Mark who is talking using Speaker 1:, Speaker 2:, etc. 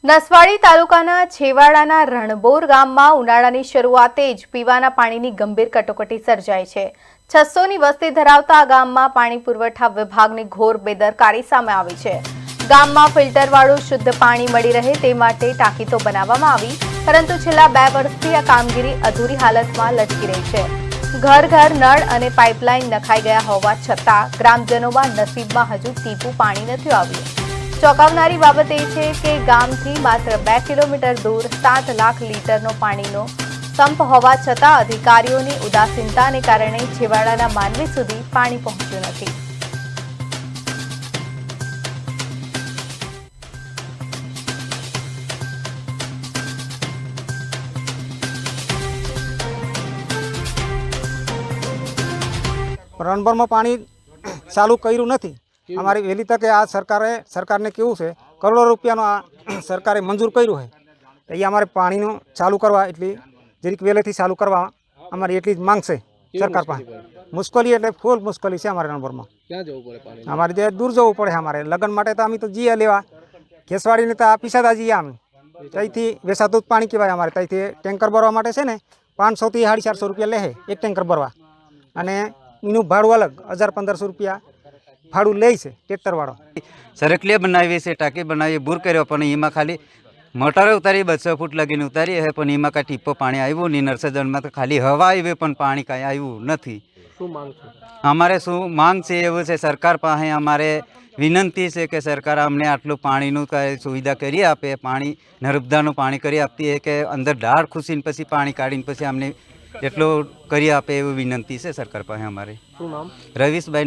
Speaker 1: નસવાડી તાલુકાના છેવાડાના રણબોર ગામમાં ઉનાળાની શરૂઆતે જ પીવાના પાણીની ગંભીર કટોકટી સર્જાઈ છે। 600ની વસ્તી ધરાવતા આ ગામમાં પાણી પુરવઠા વિભાગની ઘોર બેદરકારી સામે આવી છે। ગામમાં ફિલ્ટરવાળું શુદ્ધ પાણી મળી રહે તે માટે ટાંકી તો બનાવવામાં આવી, પરંતુ છેલ્લા 2 વર્ષથી આ કામગીરી અધૂરી હાલતમાં લટકી રહી છે। ઘર ઘર નળ અને પાઇપલાઇન નખાઈ ગયા હોવા છતાં ગ્રામજનોના નસીબમાં હજુ ટીપું પાણી નથી આવ્યું। ચોંકાવનારી બાબત એ છે કે ગામથી માત્ર 2 કિલોમીટર દૂર 7 લાખ લીટરનો પાણીનો સંપ હોવા છતાં અધિકારીઓની ઉદાસીનતાને કારણે છેવાડાના માનવી સુધી પાણી પહોંચ્યું નથી।
Speaker 2: रणबर में पानी चालू कर्यु नहीं। अमारी वहेली तके आ सरकार ने केवुं छे करोड़ों रुपयानो आ सरकारे मंजूर कर्युं है। तो ये अमारे पानी चालू करवा एटली जरीक वहेलेथी चालू करवा अमारी एटली ज मांग छे सरकार पासे। मुश्किली एटले फूल मुश्किली छे अमारे रणबर में।
Speaker 3: क्यां जवुं पड़े पाणी?
Speaker 2: अमारे जे दूर जवुं पड़े। अमारे लगन माटे तो अमी तो जीए लेवा खेसवाड़ी ने तो आपी सादा जीए अमे तईथी वेचातुं पाणी कहेवाय। अमारे तईथी टेंकर भरवा माटे छे ने 500 થી 450 रुपया ले एक टेंकर भरवा अने एनुं भाड़ुं अलग 1000-1500 रुपया भाड़ुं ले छे ट्रेक्टर वाळो।
Speaker 4: सरकलिया बनावी छे, टाँकी बनावी, बूर कर्यो पण एमां खाली मोटरे उतारी 200 फूट लगीने उतारी है पण एमां कांई टीपो पाणी आव्युं नहीं। नरसदનમાં तो खाली हवा आवी पण पाणी कांई आव्युं नहीं।
Speaker 3: शुं मांग छे?
Speaker 4: अमारे शुं मांग छे एवुं छे सरकार पासे अमारे विनंती है कि सरकार अमने आटलू पाणीनुं कांई सुविधा करी आपे। पाणी नर्मदानुं पाणी करी आपती है कि अंदर ढाळ खूसीने पछी पाणी काढीने पछी अमने एटलो करी आपे एवी विनंती है सरकार पासे अमारे।
Speaker 3: शुं नाम?
Speaker 4: रवीशभाई।